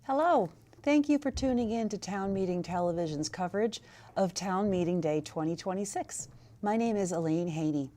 Hello. Thank you for tuning in to Town Meeting Television's coverage of Town Meeting Day 2026. My name is Elaine Haney.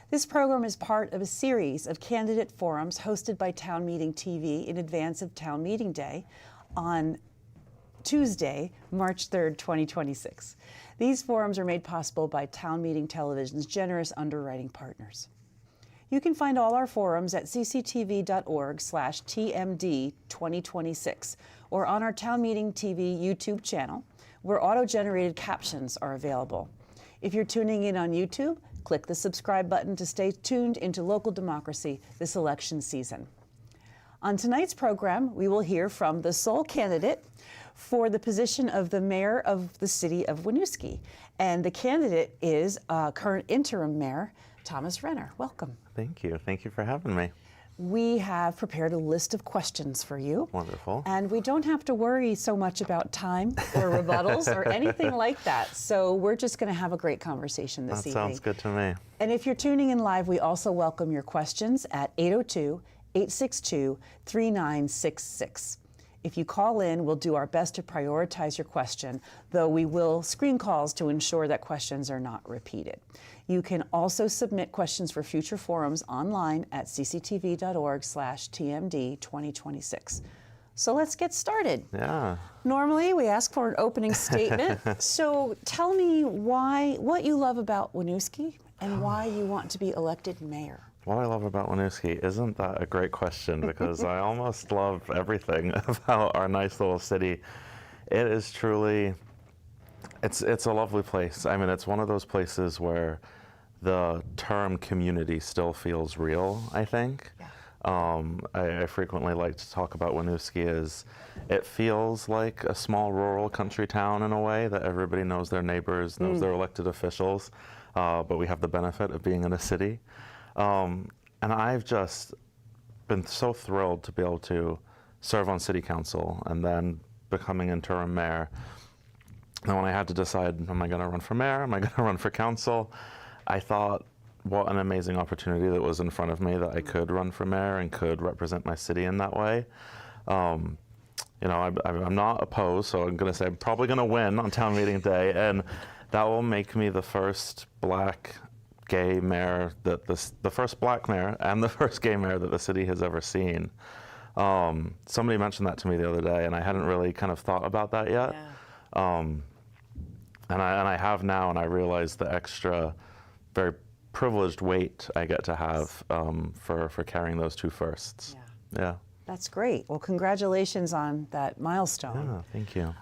This program is part of a series of candidate forums hosted by Town Meeting TV in advance of Town Meeting Day on Tuesday, March 3rd, 2026. These forums are made possible by Town Meeting Television's generous underwriting partners. You can find all our forums at cctv.org/TMD2026 or on our Town Meeting TV YouTube channel, where auto-generated captions are available. If you're tuning in on YouTube, click the subscribe button to stay tuned into local democracy this election season. On tonight's program, we will hear from the sole candidate for the position of the mayor of the city of Winooski. And the candidate is current interim mayor, Thomas Renner. Welcome. Thank you. Thank you for having me. We have prepared a list of questions for you. Wonderful. And we don't have to worry so much about time or rebuttals or anything like that. So we're just going to have a great conversation this evening. That sounds good to me. And if you're tuning in live, we also welcome your questions at 802-862-3966. If you call in, we'll do our best to prioritize your question, though we will screen calls to ensure that questions are not repeated. You can also submit questions for future forums online at cctv.org/TMD2026. So let's get started. Yeah. Normally, we ask for an opening statement. So tell me what you love about Winooski and why you want to be elected mayor. What I love about Winooski, isn't that a great question? Because I almost love everything about our nice little city. It is truly, it's a lovely place. I mean, it's one of those places where the term community still feels real, I think. Yeah. I frequently like to talk about Winooski as it feels like a small rural country town in a way, that everybody knows their neighbors, knows their elected officials, but we have the benefit of being in a city. And I've just been so thrilled to be able to serve on city council and then becoming interim mayor. And when I had to decide, am I going to run for mayor? Am I going to run for council? I thought, what an amazing opportunity that was in front of me, that I could run for mayor and could represent my city in that way. You know, I'm not opposed, so I'm going to say I'm probably going to win on town meeting day, and that will make me the first black gay mayor, that the first black mayor and the first gay mayor that the city has ever seen. Somebody mentioned that to me the other day, and I hadn't really kind of thought about that yet. Yeah. And I have now, and I realize the extra, very privileged weight I get to have for carrying those two firsts. Yeah. Yeah. That's great. Well, congratulations on that milestone. Yeah, thank you.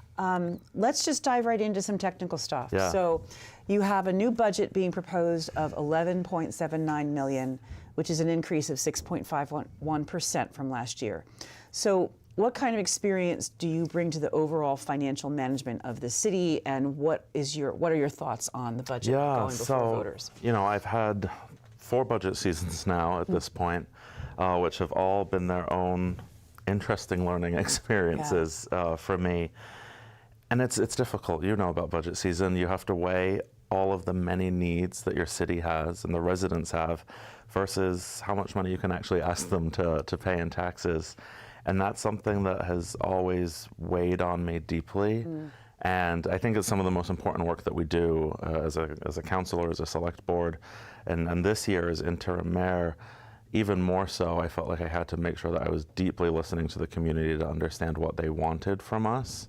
Let's just dive right into some technical stuff. Yeah. So you have a new budget being proposed of $11.79 million, which is an increase of 6.51% from last year. So what kind of experience do you bring to the overall financial management of the city, and what are your thoughts on the budget going before voters? You know, I've had 4 budget seasons now at this point, which have all been their own interesting learning experiences for me. And it's difficult. You know about budget season. You have to weigh all of the many needs that your city has and the residents have versus how much money you can actually ask them to pay in taxes. And that's something that has always weighed on me deeply. And I think it's some of the most important work that we do as a council or as a select board. And this year as interim mayor, even more so, I felt like I had to make sure that I was deeply listening to the community to understand what they wanted from us.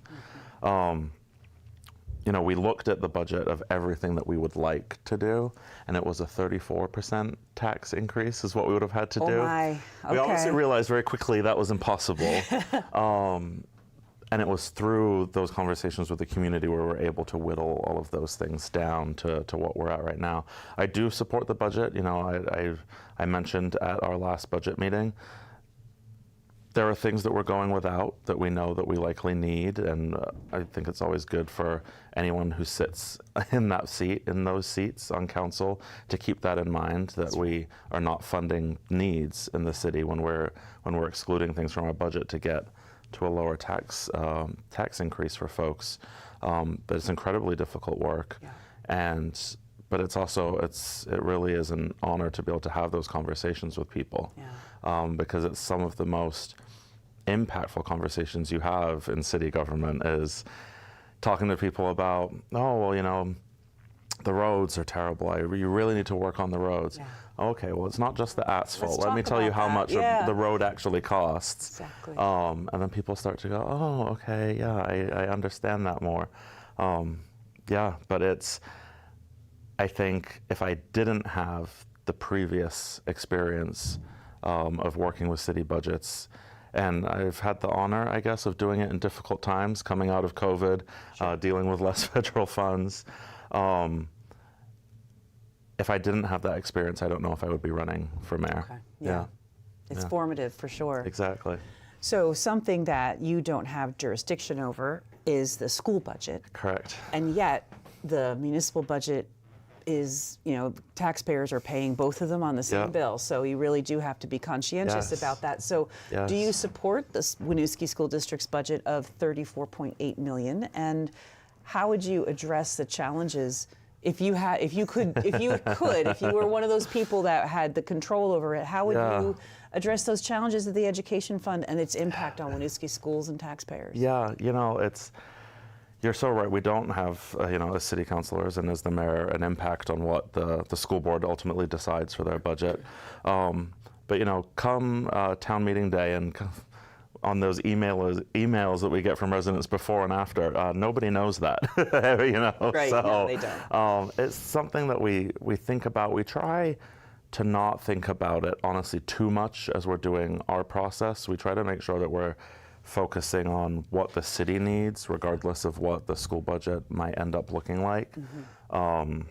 You know, we looked at the budget of everything that we would like to do, and it was a 34% tax increase is what we would have had to do. My. Okay. We obviously realized very quickly that was impossible. And it was through those conversations with the community where we're able to whittle all of those things down to what we're at right now. I do support the budget. You know, I mentioned at our last budget meeting, there are things that we're going without that we know that we likely need, and I think it's always good for anyone who sits in that seat, in those seats on council, to keep that in mind, that we are not funding needs in the city when we're excluding things from our budget to get to a lower tax increase for folks. But it's incredibly difficult work, but it's also it really is an honor to be able to have those conversations with people, because it's some of the most impactful conversations you have in city government is talking to people about, oh, well, you know, the roads are terrible. You really need to work on the roads. Yeah. Okay, well, it's not just the asphalt. Let's Let me talk tell you about how that. much Yeah. the road actually costs. Exactly. And then people start to go, oh, okay, yeah, I understand that more. Yeah, but I think if I didn't have the previous experience of working with city budgets, and I've had the honor, I guess, of doing it in difficult times, coming out of COVID, dealing with less federal funds. If I didn't have that experience, I don't know if I would be running for mayor. Okay. Yeah. It's formative for sure. Exactly. So something that you don't have jurisdiction over is the school budget. Correct. And yet the municipal budget is, you know, taxpayers are paying both of them on the same bill. So you really do have to be conscientious about that. So do you support the Winooski School District's budget of $34.8 million? And how would you address the challenges if you were one of those people that had the control over it? How would you address those challenges of the education fund and its impact on Winooski schools and taxpayers? Yeah, you know, you're so right. We don't have, you know, as city councilors and as the mayor, an impact on what the school board ultimately decides for their budget. But, you know, come town meeting day and on those emails that we get from residents before and after, nobody knows that, you know. Right, so, no, they don't. It's something that we think about. We try to not think about it, honestly, too much as we're doing our process. We try to make sure that we're focusing on what the city needs, regardless of what the school budget might end up looking like, while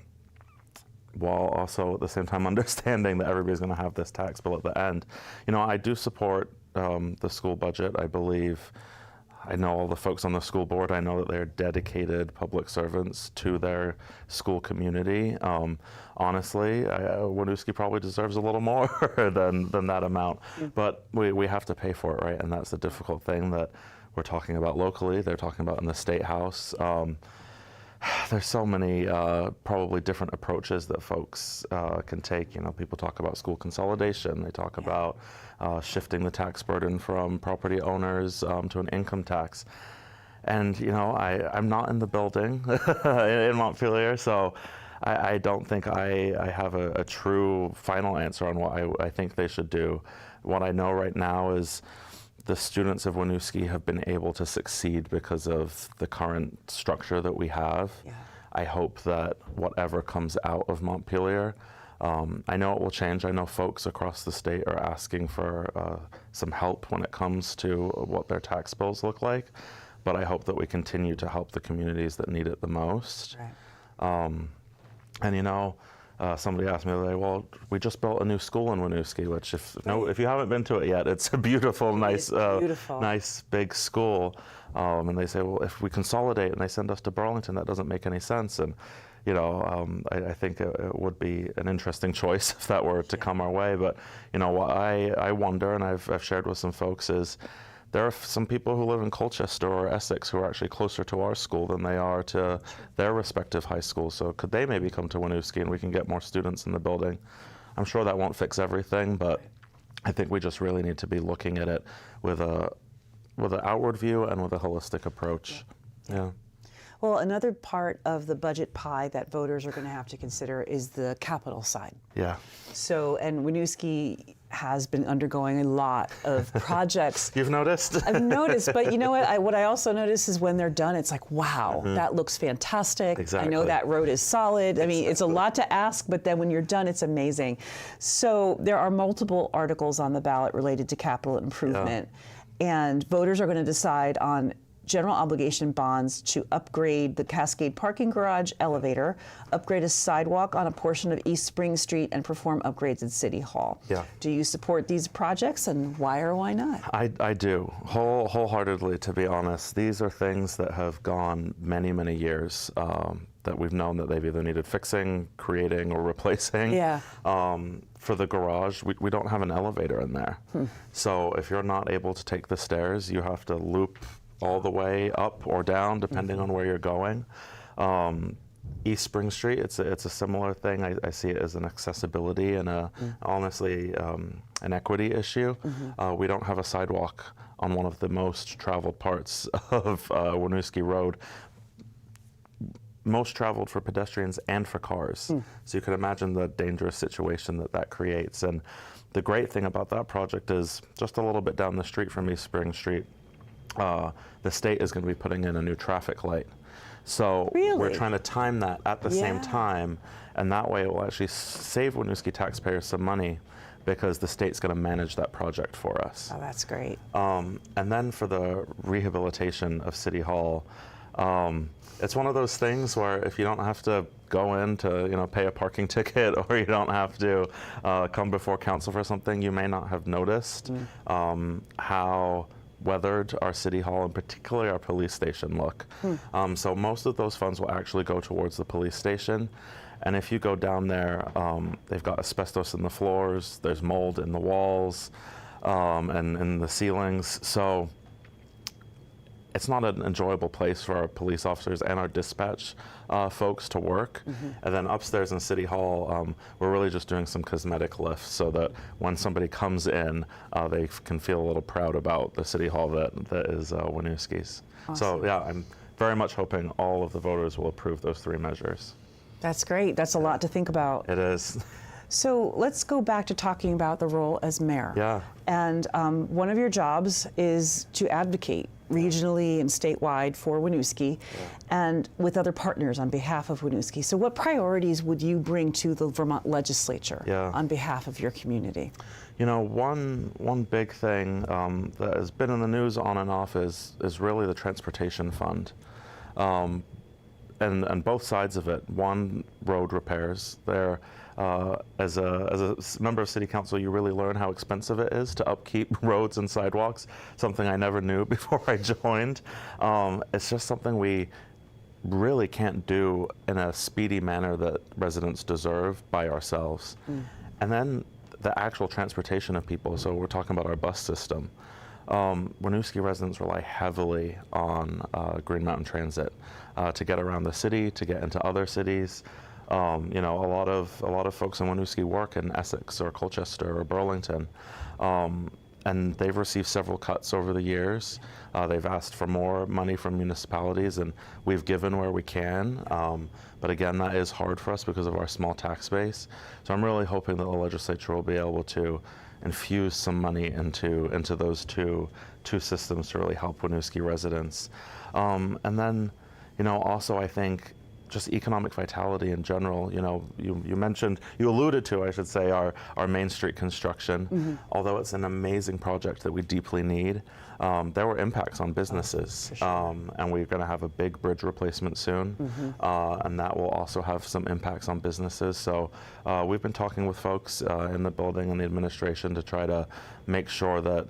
also at the same time understanding that everybody's going to have this tax bill at the end. You know, I do support the school budget. I know all the folks on the school board. I know that they're dedicated public servants to their school community. Honestly, Winooski probably deserves a little more than that amount, but we have to pay for it, right? And that's the difficult thing that we're talking about locally. They're talking about in the State House. There's so many probably different approaches that folks can take. You know, people talk about school consolidation. They talk about shifting the tax burden from property owners to an income tax. And, you know, I'm not in the building in Montpelier, so I don't think I have a true final answer on what I think they should do. What I know right now is the students of Winooski have been able to succeed because of the current structure that we have. Yeah. I hope that whatever comes out of Montpelier, I know it will change. I know folks across the state are asking for some help when it comes to what their tax bills look like, but I hope that we continue to help the communities that need it the most. Right. And you know, somebody asked me the other day, well, we just built a new school in Winooski, which if you haven't been to it yet, it's a beautiful, nice big school. And they say, well, if we consolidate and they send us to Burlington, that doesn't make any sense. And you know, I think it would be an interesting choice if that were to come our way. But you know, what I wonder, and I've shared with some folks, is there are some people who live in Colchester or Essex who are actually closer to our school than they are to their respective high schools. So could they maybe come to Winooski and we can get more students in the building? I'm sure that won't fix everything, but I think we just really need to be looking at it with an outward view and with a holistic approach. Yeah. Well, another part of the budget pie that voters are going to have to consider is the capital side. Yeah. So, and Winooski has been undergoing a lot of projects. You've noticed? I've noticed, but you know what? What I also notice is when they're done, it's like, wow, that looks fantastic. Exactly. I know that road is solid. I mean, it's a lot to ask, but then when you're done, it's amazing. So there are multiple articles on the ballot related to capital improvement, and voters are going to decide on general obligation bonds to upgrade the Cascade parking garage elevator, upgrade a sidewalk on a portion of East Spring Street, and perform upgrades at City Hall. Yeah. Do you support these projects, and why or why not? I do, wholeheartedly, to be honest. These are things that have gone many, many years that we've known that they've either needed fixing, creating, or replacing. Yeah. For the garage, we don't have an elevator in there. So if you're not able to take the stairs, you have to loop all the way up or down, depending on where you're going. East Spring Street, it's a similar thing. I see it as an accessibility and honestly an equity issue. We don't have a sidewalk on one of the most traveled parts of Winooski Road. Most traveled for pedestrians and for cars. So you can imagine the dangerous situation that creates. And the great thing about that project is just a little bit down the street from East Spring Street, the state is going to be putting in a new traffic light. So we're trying to time that at the same time, and that way it will actually save Winooski taxpayers some money because the state's going to manage that project for us. Oh, that's great. And then for the rehabilitation of City Hall, it's one of those things where if you don't have to go in to pay a parking ticket, or you don't have to come before council for something, you may not have noticed how weathered our City Hall and particularly our police station look. So most of those funds will actually go towards the police station. And if you go down there, they've got asbestos in the floors, there's mold in the walls, and in the ceilings. So it's not an enjoyable place for our police officers and our dispatch folks to work. And then upstairs in City Hall, we're really just doing some cosmetic lifts so that when somebody comes in, they can feel a little proud about the City Hall that is Winooski's. Awesome. So yeah, I'm very much hoping all of the voters will approve those 3 measures. That's great. That's a lot to think about. It is. So let's go back to talking about the role as mayor. Yeah. And one of your jobs is to advocate regionally and statewide for Winooski and with other partners on behalf of Winooski. So what priorities would you bring to the Vermont legislature on behalf of your community? You know, one big thing that has been in the news on and off is really the transportation fund. And both sides of it. One, road repairs. There, as a member of City Council, you really learn how expensive it is to upkeep roads and sidewalks, something I never knew before I joined. It's just something we really can't do in a speedy manner that residents deserve by ourselves. And then the actual transportation of people, so we're talking about our bus system. Winooski residents rely heavily on Green Mountain Transit to get around the city, to get into other cities. You know, a lot of folks in Winooski work in Essex or Colchester or Burlington, and they've received several cuts over the years. They've asked for more money from municipalities, and we've given where we can. But again, that is hard for us because of our small tax base. So I'm really hoping that the legislature will be able to infuse some money into those two systems to really help Winooski residents. And then, you know, also I think just economic vitality in general. You know, you alluded to, I should say, our Main Street construction. Although it's an amazing project that we deeply need, there were impacts on businesses. And we're going to have a big bridge replacement soon, and that will also have some impacts on businesses. So we've been talking with folks in the building and the administration to try to make sure that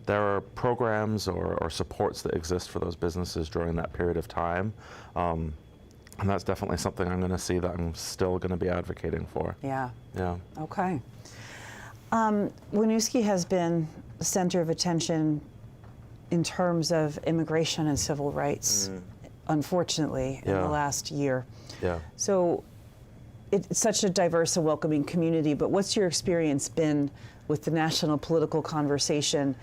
there are programs or supports that exist for those businesses during that period of time. And that's definitely something I'm going to see that I'm still going to be advocating for. Yeah. Yeah. Okay. Winooski has been the center of attention in terms of immigration and civil rights, unfortunately, in the last year. Yeah. So it's such a diverse and welcoming community, but what's your experience been with the national political conversation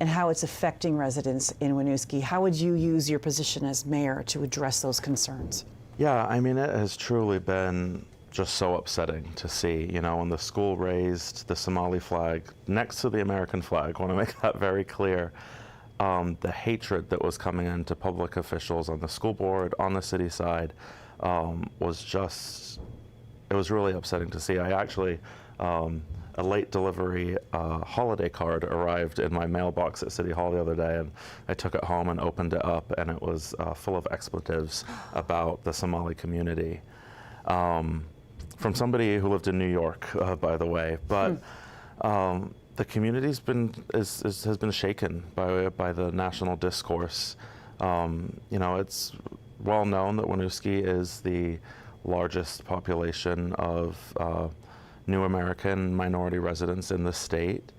and how it's affecting residents in Winooski? How would you use your position as mayor to address those concerns? Yeah, I mean, it has truly been just so upsetting to see, you know, when the school raised the Somali flag next to the American flag. I want to make that very clear. The hatred that was coming into public officials on the school board, on the city side, was just, it was really upsetting to see. I actually, a late delivery holiday card arrived in my mailbox at City Hall the other day, and I took it home and opened it up, and it was full of expletives about the Somali community. From somebody who lived in New York, by the way. But the community's has been shaken by the national discourse. You know, it's well known that Winooski is the largest population of New American minority residents in the state.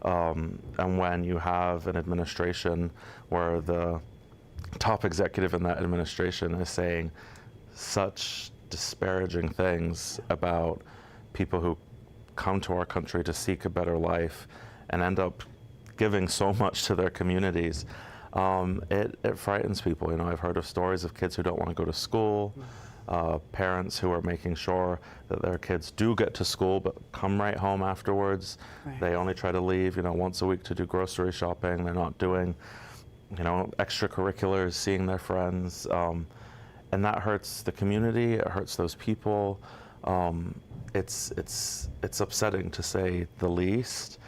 And when you have an administration where the top executive in that administration is saying such disparaging things about people who come to our country to seek a better life and end up giving so much to their communities. It frightens people. You know, I've heard of stories of kids who don't want to go to school, parents who are making sure that their kids do get to school but come right home afterwards. Right. They only try to leave, you know, once a week to do grocery shopping. They're not doing, you know, extracurriculars, seeing their friends. And that hurts the community, it hurts those people. It's upsetting, to say the least.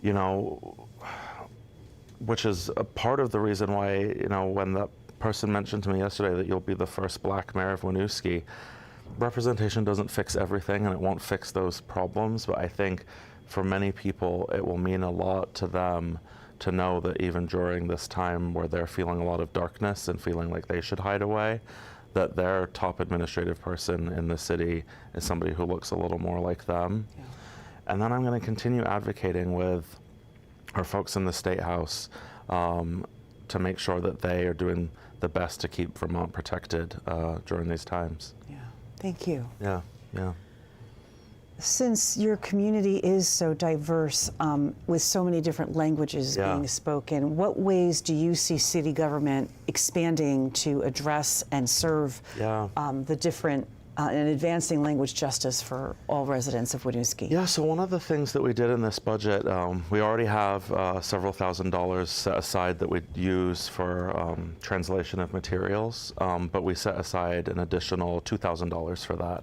You know, which is a part of the reason why, you know, when that person mentioned to me yesterday that you'll be the first black mayor of Winooski, representation doesn't fix everything and it won't fix those problems, but I think for many people it will mean a lot to them to know that even during this time where they're feeling a lot of darkness and feeling like they should hide away, that their top administrative person in the city is somebody who looks a little more like them. Yeah. And then I'm going to continue advocating with our folks in the State House to make sure that they are doing the best to keep Vermont protected during these times. Yeah, thank you. Yeah, yeah. Since your community is so diverse, with so many different languages being spoken, what ways do you see city government expanding to address and serve the different and advancing language justice for all residents of Winooski? Yeah, so one of the things that we did in this budget, we already have several $1,000s set aside that we'd use for translation of materials, but we set aside an additional $2,000 for that.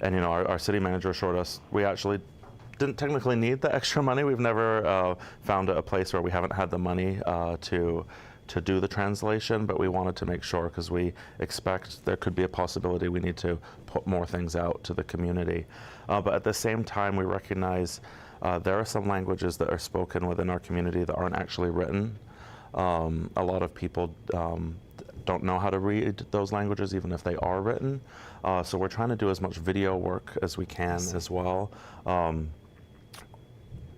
And you know, our city manager assured us we actually didn't technically need the extra money. We've never found a place where we haven't had the money to do the translation, but we wanted to make sure because we expect there could be a possibility we need to put more things out to the community. But at the same time, we recognize there are some languages that are spoken within our community that aren't actually written. A lot of people don't know how to read those languages even if they are written. So we're trying to do as much video work as we can as well.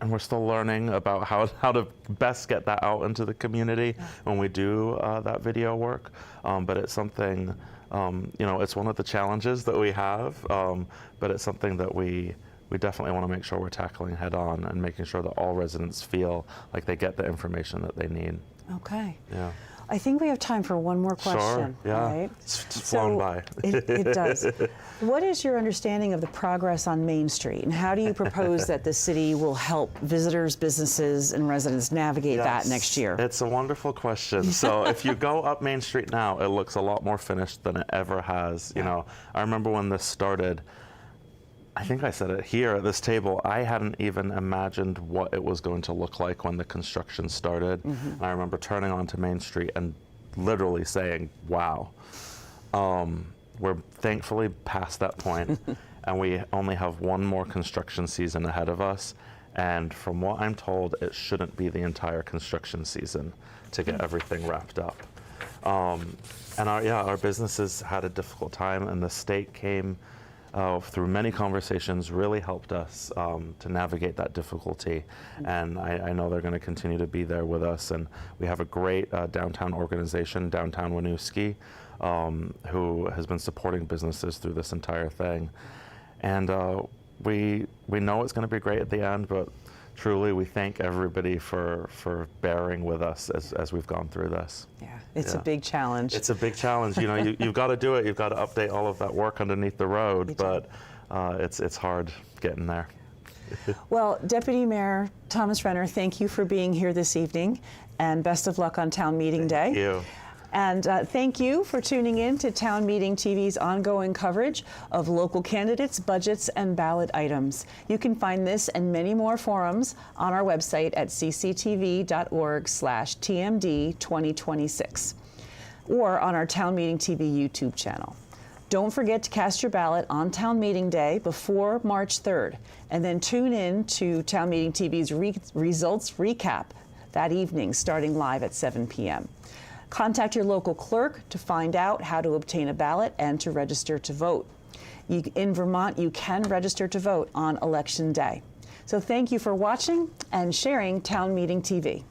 And we're still learning about how to best get that out into the community when we do that video work. But it's something, you know, it's one of the challenges that we have, but it's something that we definitely want to make sure we're tackling head on and making sure that all residents feel like they get the information that they need. Okay. Yeah. I think we have time for one more question. Sure, yeah. Right? It's flown by. It does. What is your understanding of the progress on Main Street, and how do you propose that the city will help visitors, businesses, and residents navigate that next year? It's a wonderful question. So if you go up Main Street now, it looks a lot more finished than it ever has. You know, I remember when this started, I think I said it here at this table, I hadn't even imagined what it was going to look like when the construction started. I remember turning onto Main Street and literally saying, wow. We're thankfully past that point, and we only have one more construction season ahead of us. And from what I'm told, it shouldn't be the entire construction season to get everything wrapped up. And our businesses had a difficult time, and the state came through many conversations, really helped us to navigate that difficulty. And I know they're going to continue to be there with us. And we have a great downtown organization, Downtown Winooski, who has been supporting businesses through this entire thing. And we know it's going to be great at the end, but truly we thank everybody for bearing with us as we've gone through this. Yeah, it's a big challenge. It's a big challenge. You know, you've got to do it. You've got to update all of that work underneath the road, but it's hard getting there. Well, Deputy Mayor Thomas Renner, thank you for being here this evening, and best of luck on Town Meeting Day. Thank you. And thank you for tuning in to Town Meeting TV's ongoing coverage of local candidates, budgets, and ballot items. You can find this and many more forums on our website at cctv.org/TMD2026 or on our Town Meeting TV YouTube channel. Don't forget to cast your ballot on Town Meeting Day before March 3rd, and then tune in to Town Meeting TV's results recap that evening starting live at 7 p.m. Contact your local clerk to find out how to obtain a ballot and to register to vote. In Vermont, you can register to vote on Election Day. So thank you for watching and sharing Town Meeting TV.